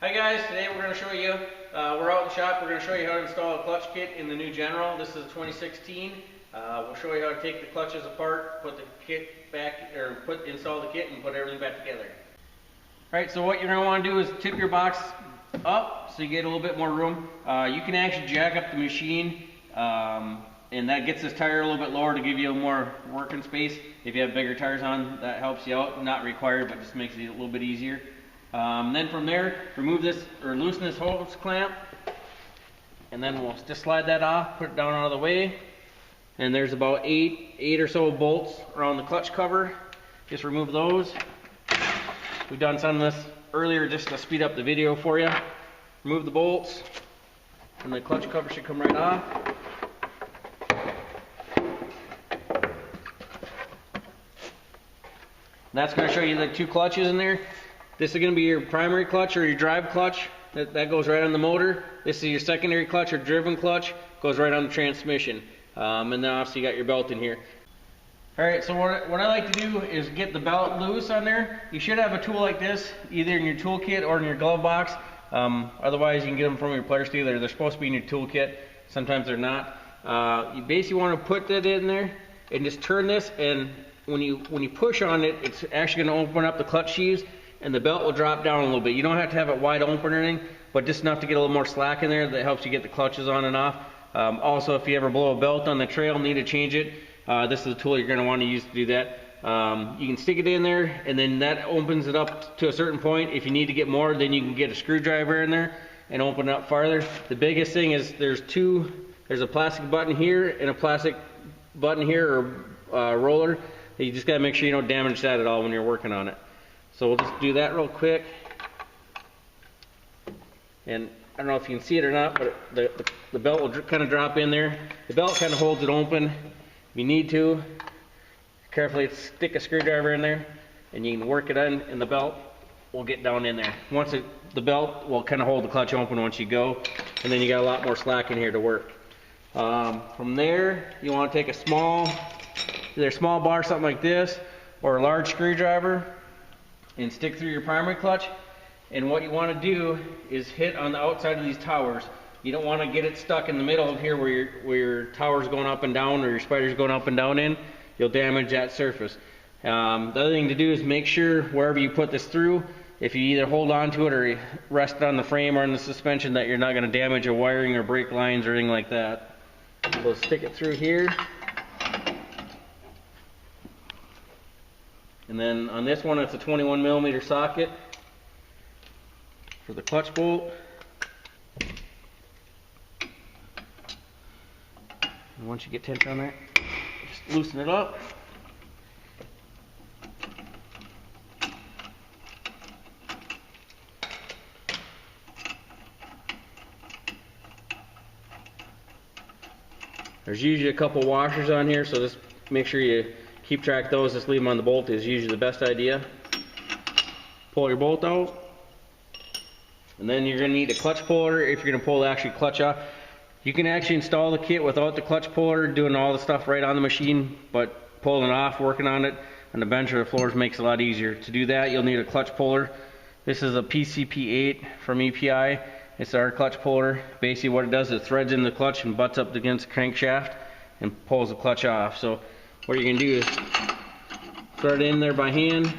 Hi guys, today we're going to show you, we're out in the shop, we're going to show you how to install a clutch kit in the new General. This is 2016. We'll show you how to take the clutches apart, put the kit back, or install the kit and put everything back together. Alright, so what you're going to want to do is tip your box up so you get a little bit more room. You can actually jack up the machine, and that gets this tire a little bit lower to give you more working space. If you have bigger tires on, that helps you out. Not required, but just makes it a little bit easier. Then from there, remove this or loosen this hose clamp, and then we'll just slide that off, put it down out of the way. And there's about eight or so bolts around the clutch cover. Just remove those. We've done some of this earlier just to speed up the video for you. Remove the bolts, and the clutch cover should come right off. And that's going to show you the two clutches in there. This is going to be your primary clutch or your drive clutch. That goes right on the motor. This is your secondary clutch or driven clutch. Goes right on the transmission. And then obviously you got your belt in here. Alright, so what I like to do is get the belt loose on there. You should have a tool like this, either in your toolkit or in your glove box. Otherwise you can get them from your Polaris dealer. They're supposed to be in your toolkit. Sometimes they're not. You basically want to put that in there and just turn this, and when you push on it, it's actually going to open up the clutch sheaves, and the belt will drop down a little bit. You don't have to have it wide open or anything, but just enough to get a little more slack in there that helps you get the clutches on and off. Also, if you ever blow a belt on the trail, need to change it, this is the tool you're going to want to use to do that. You can stick it in there, and then that opens it up to a certain point. If you need to get more, then you can get a screwdriver in there and open it up farther. The biggest thing is there's a plastic button here and a plastic button here, or roller. You just got to make sure you don't damage that at all when you're working on it. So we'll just do that real quick. And I don't know if you can see it or not, but the belt will kind of drop in there. The belt kind of holds it open. If you need to, carefully stick a screwdriver in there, and you can work it in, and the belt will get down in there. The belt will kind of hold the clutch open once you go, and then you got a lot more slack in here to work. From there, you want to take either a small bar, something like this, or a large screwdriver, and stick through your primary clutch. And what you want to do is hit on the outside of these towers. You don't want to get it stuck in the middle of here where your tower's going up and down, or your spider's going up and down in. You'll damage that surface. The other thing to do is make sure wherever you put this through, if you either hold on to it or rest it on the frame or in the suspension, that you're not going to damage a wiring or brake lines or anything like that. So stick it through here. And then on this one, it's a 21mm socket for the clutch bolt. And once you get tension on that, just loosen it up. There's usually a couple washers on here, so just make sure you keep track of those. Just leave them on the bolt is usually the best idea. Pull your bolt out, and then you're going to need a clutch puller if you're going to pull the actual clutch off. You can actually install the kit without the clutch puller, doing all the stuff right on the machine, but pulling it off, working on it on the bench or the floors makes it a lot easier. To do that, you'll need a clutch puller. This is a PCP8 from EPI. It's our clutch puller. Basically what it does is it threads in the clutch and butts up against the crankshaft and pulls the clutch off. So what you're going to do is thread it in there by hand.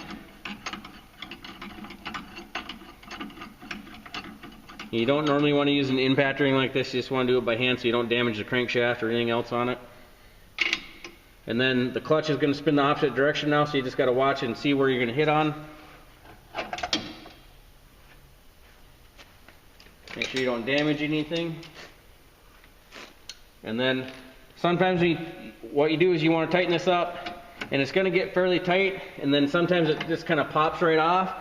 You don't normally want to use an impact ring like this. You just want to do it by hand so you don't damage the crankshaft or anything else on it. And then the clutch is going to spin the opposite direction now, so you just got to watch and see where you're going to hit on. Make sure you don't damage anything. And then sometimes what you do is you want to tighten this up, and it's going to get fairly tight, and then sometimes it just kind of pops right off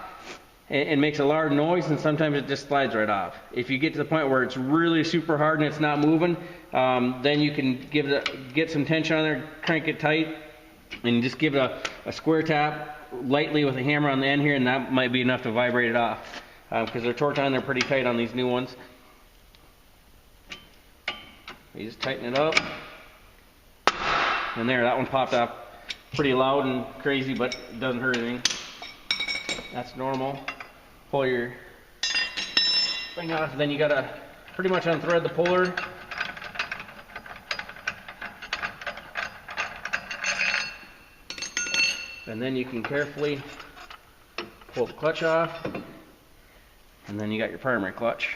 and makes a loud noise, and sometimes it just slides right off. If you get to the point where it's really super hard and it's not moving, then you can get some tension on there, crank it tight, and just give it a square tap lightly with a hammer on the end here, and that might be enough to vibrate it off. Because they're torqued on, they're pretty tight on these new ones. You just tighten it up, and there, that one popped off pretty loud and crazy, but it doesn't hurt anything. That's normal. Pull your thing off. Then you gotta pretty much unthread the puller. And then you can carefully pull the clutch off, and then you got your primary clutch.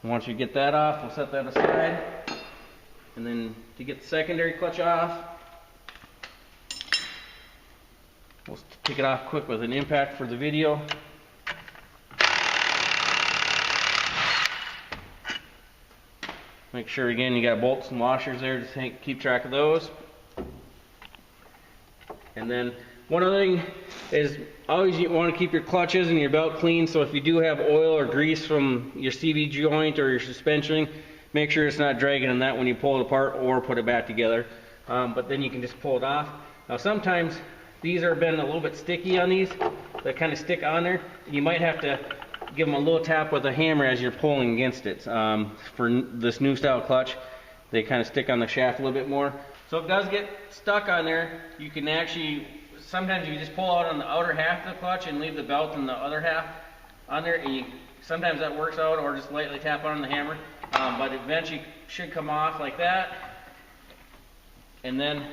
Once you get that off, we'll set that aside. And then to get the secondary clutch off, we'll take it off quick with an impact for the video. Make sure again you got bolts and washers there to keep track of those. And then one other thing is always you want to keep your clutches and your belt clean. So if you do have oil or grease from your CV joint or your suspension, make sure it's not dragging on that when you pull it apart or put it back together. But then you can just pull it off. Now sometimes these are been a little bit sticky on these. They kind of stick on there. You might have to give them a little tap with a hammer as you're pulling against it. For this new style clutch, they kind of stick on the shaft a little bit more. So if it does get stuck on there, you can actually, sometimes you just pull out on the outer half of the clutch and leave the belt in the other half on there, and sometimes that works out, or just lightly tap on the hammer. But eventually should come off like that. And then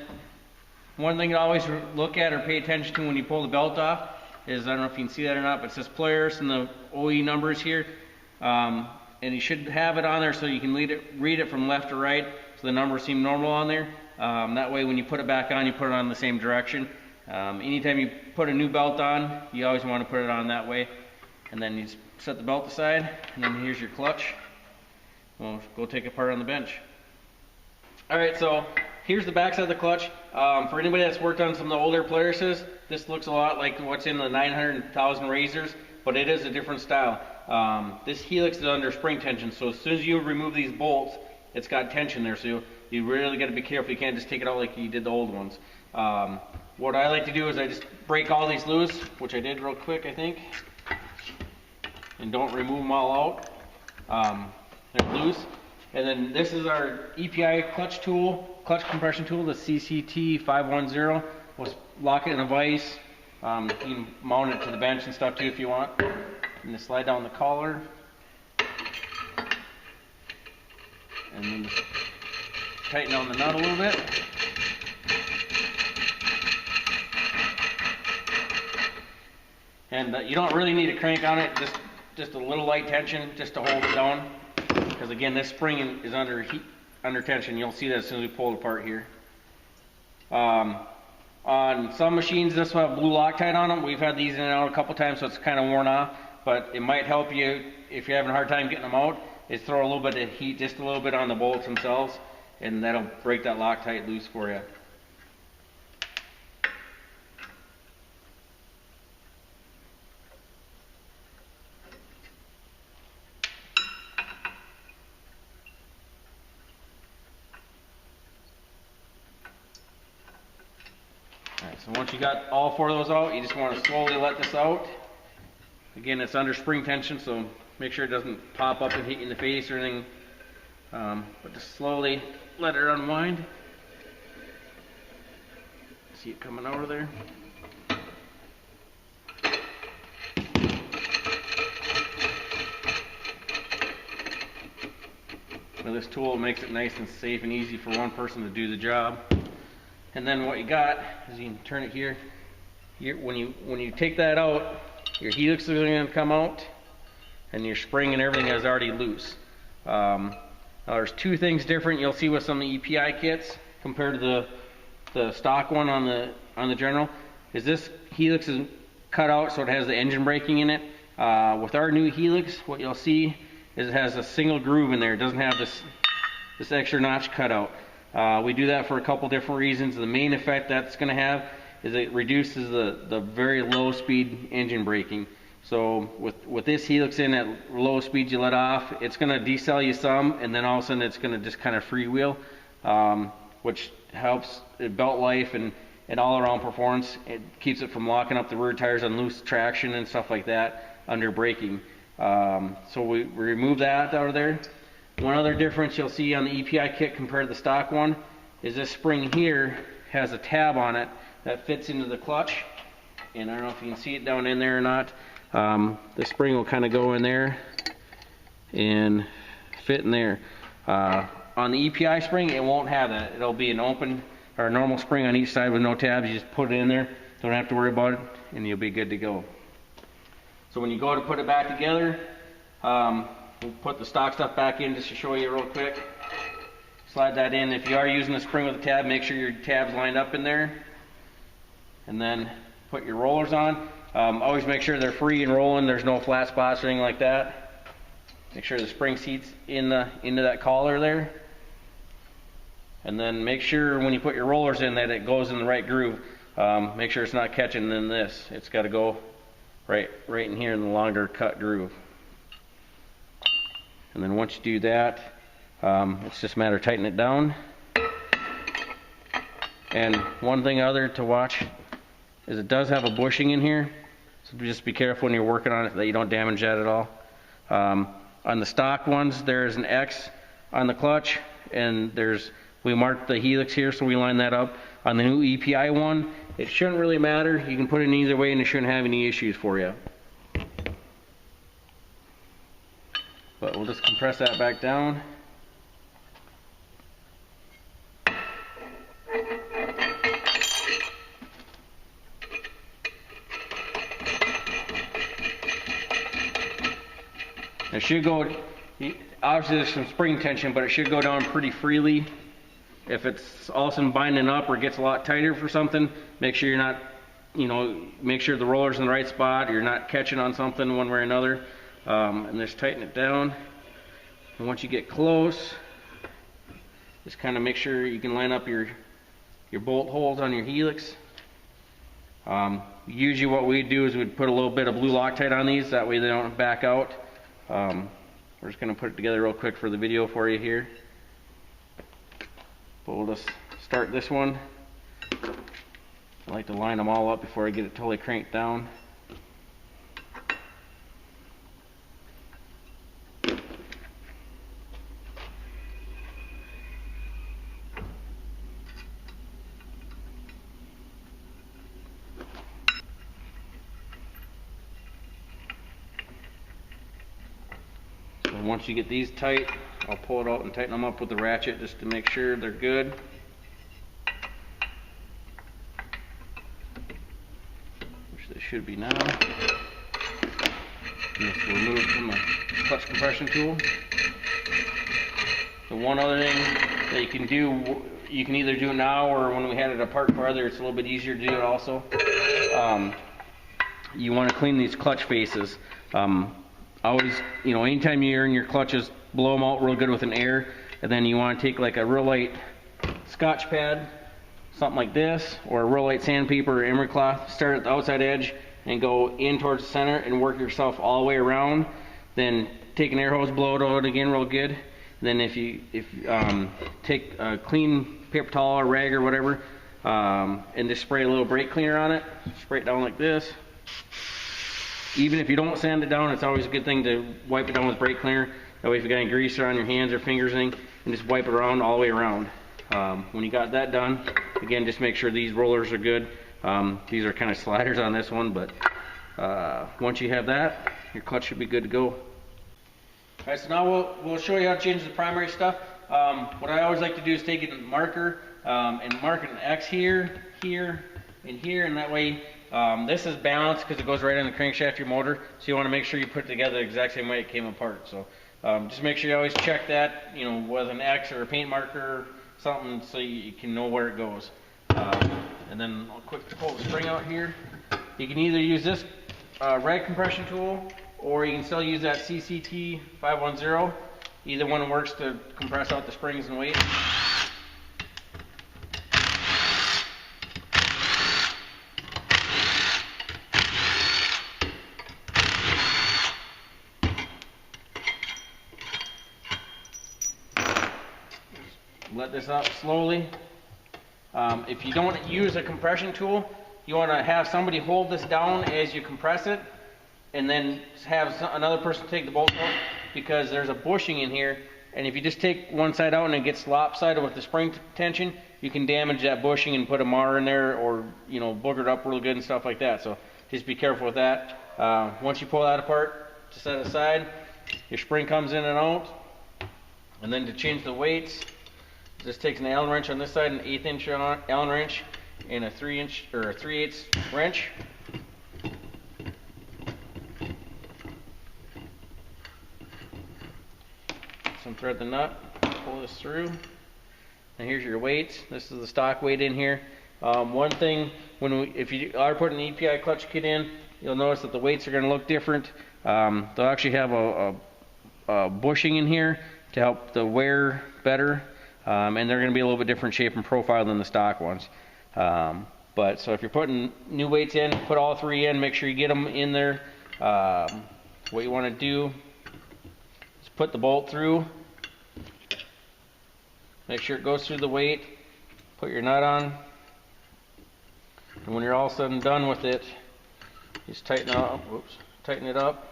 one thing to always look at or pay attention to when you pull the belt off is, I don't know if you can see that or not, but it says Polaris and the OE numbers here. And you should have it on there so you can read it from left to right, so the numbers seem normal on there. That way when you put it back on, you put it on the same direction. Anytime you put a new belt on, you always want to put it on that way. And then you just set the belt aside, and then here's your clutch. We'll go take it apart on the bench. Alright, so here's the back side of the clutch. For anybody that's worked on some of the older Polarises, this looks a lot like what's in the 900,000 Razors, but it is a different style. This helix is under spring tension, so as soon as you remove these bolts, it's got tension there, so you really got to be careful. You can't just take it out like you did the old ones. What I like to do is I just break all these loose, which I did real quick, I think, and don't remove them all out. They're loose. And then this is our EPI clutch compression tool, the CCT 510. We'll lock it in a vise. You can mount it to the bench and stuff too if you want. And just slide down the collar. And then just tighten down the nut a little bit. And you don't really need to crank on it, just a little light tension just to hold it down. Because again, this spring is under tension. You'll see that as soon as we pull it apart here. On some machines, this will have blue Loctite on them. We've had these in and out a couple times, so it's kind of worn off. But it might help you if you're having a hard time getting them out. Is throw a little bit of heat, just a little bit on the bolts themselves, and that'll break that Loctite loose for you. Alright, so once you got all four of those out, you just want to slowly let this out. Again, it's under spring tension, so make sure it doesn't pop up and hit you in the face or anything. But just slowly let it unwind. See it coming over there. Now this tool makes it nice and safe and easy for one person to do the job. And then what you got is you can turn it here. When you take that out, your helix is going to come out, and your spring and everything is already loose. Now there's two things different you'll see with some of the EPI kits compared to the stock one on the General. Is this helix is cut out so it has the engine braking in it. With our new helix, what you'll see is it has a single groove in there. It doesn't have this extra notch cut out. We do that for a couple different reasons. The main effect that's going to have is it reduces the very low speed engine braking. So with this helix in at low speeds you let off, it's going to decel you some, and then all of a sudden it's going to just kind of freewheel, which helps belt life and all around performance. It keeps it from locking up the rear tires on loose traction and stuff like that under braking. So we remove that out of there. One other difference you'll see on the EPI kit compared to the stock one is this spring here has a tab on it that fits into the clutch, and I don't know if you can see it down in there or not. The spring will kind of go in there and fit in there. On the EPI spring, it won't have that. It'll be an open or a normal spring on each side with no tabs. You just put it in there, don't have to worry about it, and you'll be good to go. So when you go to put it back together, we'll put the stock stuff back in just to show you real quick. Slide that in. If you are using a spring with a tab, make sure your tab's lined up in there. And then put your rollers on. Always make sure they're free and rolling. There's no flat spots or anything like that. Make sure the spring seat's into that collar there. And then make sure when you put your rollers in that it goes in the right groove. Make sure it's not catching in this. It's got to go right in here in the longer cut groove. And then once you do that, it's just a matter of tightening it down. And one thing other to watch is it does have a bushing in here, so just be careful when you're working on it that you don't damage that at all. On the stock ones, there's an X on the clutch, and we marked the helix here, so we line that up. On the new EPI one, it shouldn't really matter. You can put it in either way, and it shouldn't have any issues for you. But we'll just compress that back down. It should go, obviously there's some spring tension, but it should go down pretty freely. If it's all of a sudden binding up or it gets a lot tighter for something, make sure you're not, make sure the roller's in the right spot, you're not catching on something one way or another. And just tighten it down. And once you get close, just kind of make sure you can line up your bolt holes on your helix. Usually what we do is we'd put a little bit of blue Loctite on these, that way they don't back out. We're just going to put it together real quick for the video for you here. But we'll just start this one. I like to line them all up before I get it totally cranked down. And once you get these tight, I'll pull it out and tighten them up with the ratchet just to make sure they're good. Which they should be now. And this will remove from the clutch compression tool. The one other thing that you can do, you can either do it now or when we had it apart farther, it's a little bit easier to do it also. You want to clean these clutch faces. Always, anytime you're in your clutches, blow them out real good with an air, and then you want to take like a real light Scotch pad, something like this, or a real light sandpaper or emery cloth, start at the outside edge and go in towards the center and work yourself all the way around. Then take an air hose, blow it out again real good. Then if you take a clean paper towel or rag or whatever, and just spray a little brake cleaner on it, spray it down like this. Even if you don't sand it down, it's always a good thing to wipe it down with brake cleaner. That way if you got any grease around your hands or fingers and just wipe it around all the way around. When you got that done, again, just make sure these rollers are good. These are kind of sliders on this one, but once you have that, your clutch should be good to go. Alright, so now we'll show you how to change the primary stuff. What I always like to do is take a marker and mark an X here, here, and here, and that way this is balanced because it goes right on the crankshaft of your motor, so you want to make sure you put it together the exact same way it came apart. So just make sure you always check that, with an X or a paint marker or something, so you can know where it goes. And then I'll quick pull the spring out here. You can either use this rag compression tool, or you can still use that CCT 510. Either one works to compress out the springs and weight. Let this up slowly. If you don't use a compression tool, you want to have somebody hold this down as you compress it, and then have another person take the bolt out, because there's a bushing in here, and if you just take one side out and it gets lopsided with the spring tension, you can damage that bushing and put a mar in there, or booger it up real good and stuff like that. So just be careful with that. Once you pull that apart, to set it aside, Your spring comes in and out. And then to change the weights, just takes an Allen wrench on this side, an 1/8 inch Allen wrench, and a 3-inch or a 3/8 wrench. Some thread the nut, pull this through, and here's your weights. This is the stock weight in here. One thing, if you are putting an EPI clutch kit in, you'll notice that the weights are going to look different. They'll actually have a bushing in here to help the wear better, and they're going to be a little bit different shape and profile than the stock ones. But so if you're putting new weights in, put all 3 in, make sure you get them in there. What you want to do is put the bolt through, make sure it goes through the weight, put your nut on, and when you're all said and done with it, just tighten it up.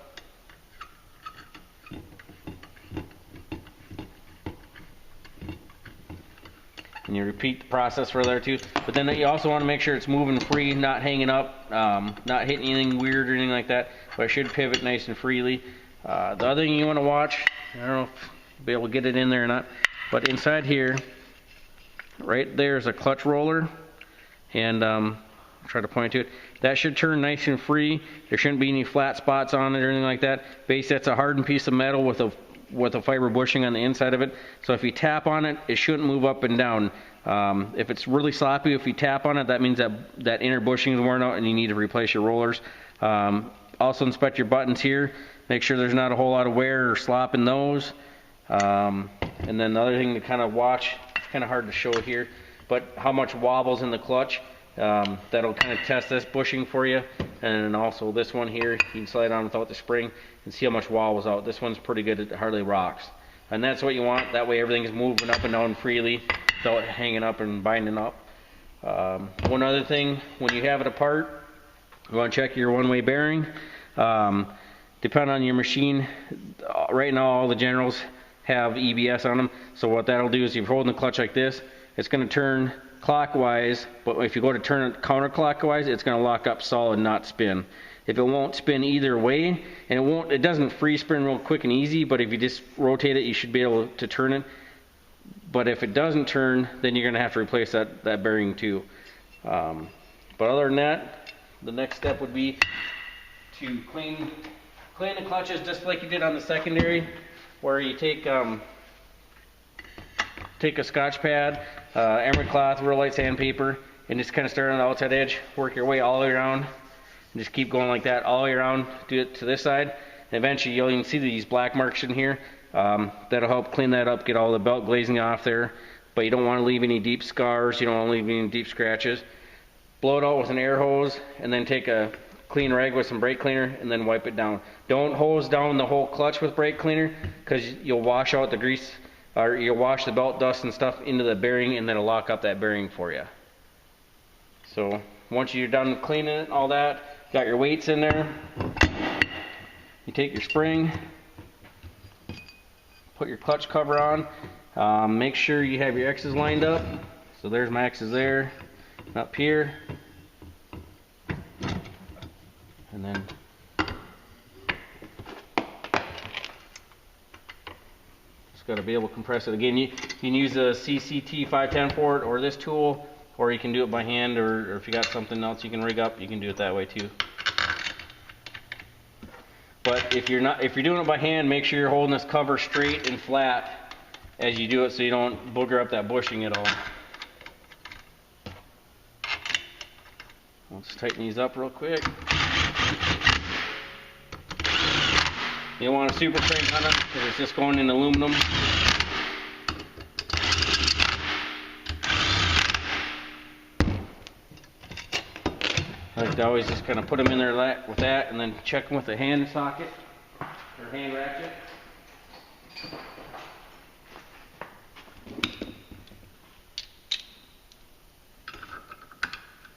And you repeat the process for the other two. But then you also want to make sure it's moving free, not hanging up, not hitting anything weird or anything like that. But it should pivot nice and freely. The other thing you want to watch, I don't know if you'll be able to get it in there or not, but inside here, right there is a clutch roller. And I'll try to point to it. That should turn nice and free. There shouldn't be any flat spots on it or anything like that. Basically, that's a hardened piece of metal with a fiber bushing on the inside of it. So if you tap on it, it shouldn't move up and down. If it's really sloppy, if you tap on it, that means that inner bushing is worn out and you need to replace your rollers. Also inspect your buttons here. Make sure there's not a whole lot of wear or slop in those. And then the other thing to kind of watch, it's kind of hard to show here, but how much wobbles in the clutch. That'll kind of test this bushing for you. And also this one here, you can slide on without the spring and see how much wobbles out. This one's pretty good, it hardly rocks. And that's what you want, that way everything is moving up and down freely without hanging up and binding up. One other thing, when you have it apart, you want to check your one-way bearing. Depending on your machine, right now all the Generals have EBS on them, so what that'll do is if you're holding the clutch like this, it's going to turn clockwise, but if you go to turn it counterclockwise, it's going to lock up solid, not spin. If it won't spin either way, and it doesn't free spin real quick and easy, but if you just rotate it, you should be able to turn it. But if it doesn't turn, then you're going to have to replace that bearing too. But other than that, the next step would be to clean the clutches just like you did on the secondary, where you take a Scotch pad, emery cloth, real light sandpaper, and just kind of start on the outside edge, work your way all the way around, and just keep going like that all the way around. Do it to this side, and eventually you'll even see these black marks in here. That'll help clean that up, get all the belt glazing off there, but you don't want to leave any deep scars, you don't want to leave any deep scratches. Blow it out with an air hose, and then take a clean rag with some brake cleaner, and then wipe it down. Don't hose down the whole clutch with brake cleaner, because you'll wash out the grease, or you'll wash the belt dust and stuff into the bearing, and then it'll lock up that bearing for you. So once you're done cleaning it, all that, got your weights in there, you take your spring, put your clutch cover on, make sure you have your X's lined up. So there's my X's there, up here, and then got to be able to compress it. Again, you can use a CCT 510 for it, or this tool, or you can do it by hand, or if you got something else you can rig up, you can do it that way too. But if you're doing it by hand, make sure you're holding this cover straight and flat as you do it, so you don't booger up that bushing at all. Let's tighten these up real quick. You don't want a super crank on it because it's just going in aluminum. I like to always just kind of put them in there with that, and then check them with a hand socket or hand ratchet.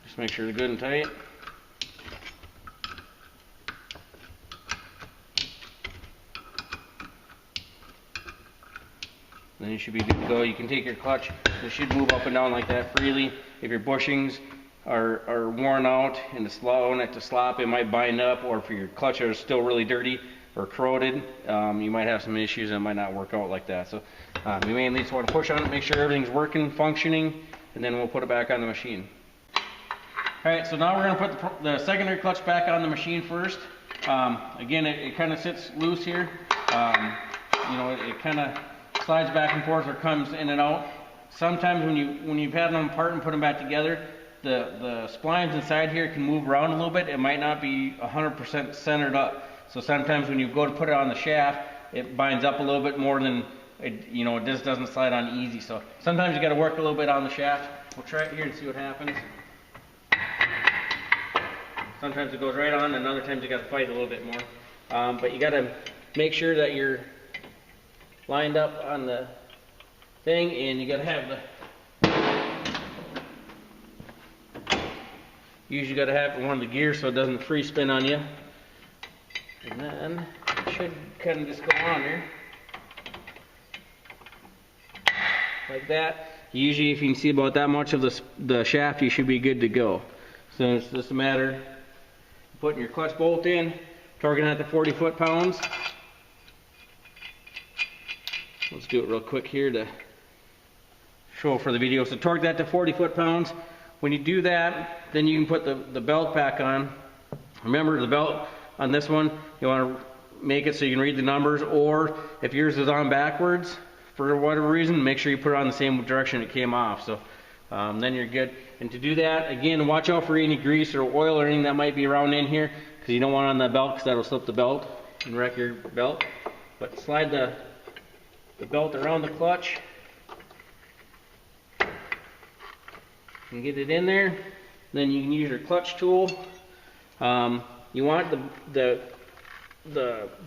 Just make sure they're good and tight. Then you should be good to go. You can take your clutch, it should move up and down like that freely. If your bushings are worn out and it's allowing it to slop, it might bind up, or if your clutch is still really dirty or corroded, you might have some issues and it might not work out like that. So you may at least want to push on it, make sure everything's working, functioning, and then we'll put it back on the machine. Alright, so now we're going to put the secondary clutch back on the machine first. Again, it kind of sits loose here. You know, it kind of slides back and forth or comes in and out. Sometimes when you've had them apart and put them back together, the splines inside here can move around a little bit. It might not be 100% centered up. So sometimes when you go to put it on the shaft, it binds up a little bit more than it, you know, it just doesn't slide on easy. So sometimes you got to work a little bit on the shaft. We'll try it here and see what happens. Sometimes it goes right on, and other times you got to fight a little bit more. But you got to make sure that you're lined up on the thing, and you got to have usually got to have one of the gears so it doesn't free spin on you. And then it should kind of just go on there like that. Usually, if you can see about that much of the shaft, you should be good to go. So it's just a matter of putting your clutch bolt in, torquing that to 40 foot-pounds. Let's do it real quick here to show for the video. So torque that to 40 foot-pounds. When you do that, then you can put the belt back on. Remember, the belt on this one, you want to make it so you can read the numbers, or if yours is on backwards for whatever reason, make sure you put it on the same direction it came off. So then you're good. And to do that, again, watch out for any grease or oil or anything that might be around in here, because you don't want it on the belt, because that'll slip the belt and wreck your belt. But slide the belt around the clutch and get it in there. Then you can use your clutch tool. You want the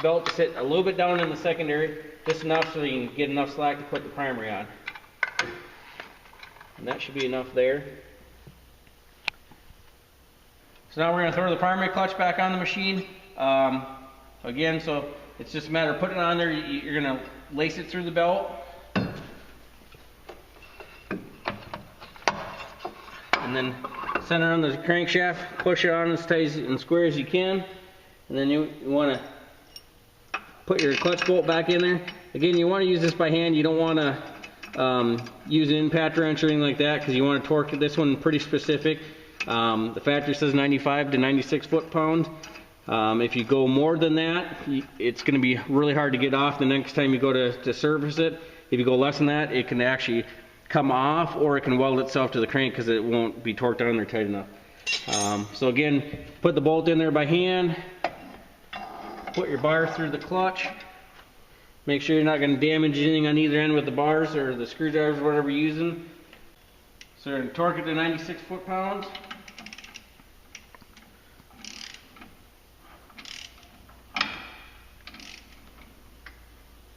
belt to sit a little bit down in the secondary, just enough so you can get enough slack to put the primary on. And that should be enough there. So now we're going to throw the primary clutch back on the machine. Again, so it's just a matter of putting it on there. You're going to lace it through the belt. And then center on the crankshaft, push it on as tight and square as you can. And then you want to put your clutch bolt back in there. Again, you want to use this by hand. You don't want to use an impact wrench or anything like that, because you want to torque this one pretty specific. The factory says 95 to 96 foot-pounds. If you go more than that, it's going to be really hard to get off the next time you go to service it. If you go less than that, it can actually come off, or it can weld itself to the crank because it won't be torqued on there tight enough. So again, put the bolt in there by hand, put your bar through the clutch, make sure you're not going to damage anything on either end with the bars or the screwdrivers or whatever you're using. So you're going to torque it to 96 foot-pounds.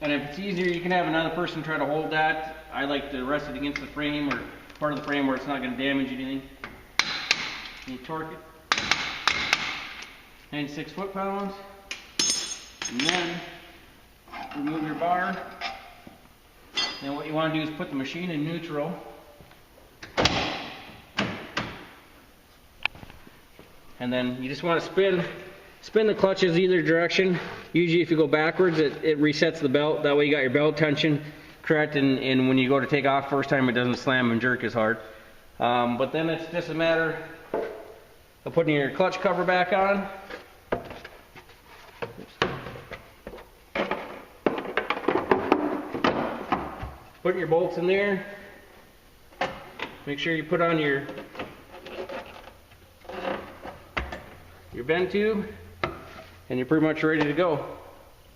And if it's easier, you can have another person try to hold that. I like to rest it against the frame or part of the frame where it's not going to damage anything. And you torque it 96 foot-pounds, and then remove your bar. Then what you want to do is put the machine in neutral. And then you just want to spin the clutches either direction. Usually if you go backwards, it resets the belt. That way you got your belt tension correct, and when you go to take off first time, it doesn't slam and jerk as hard. But then it's just a matter of putting your clutch cover back on. Putting your bolts in there. Make sure you put on your bend tube, and you're pretty much ready to go.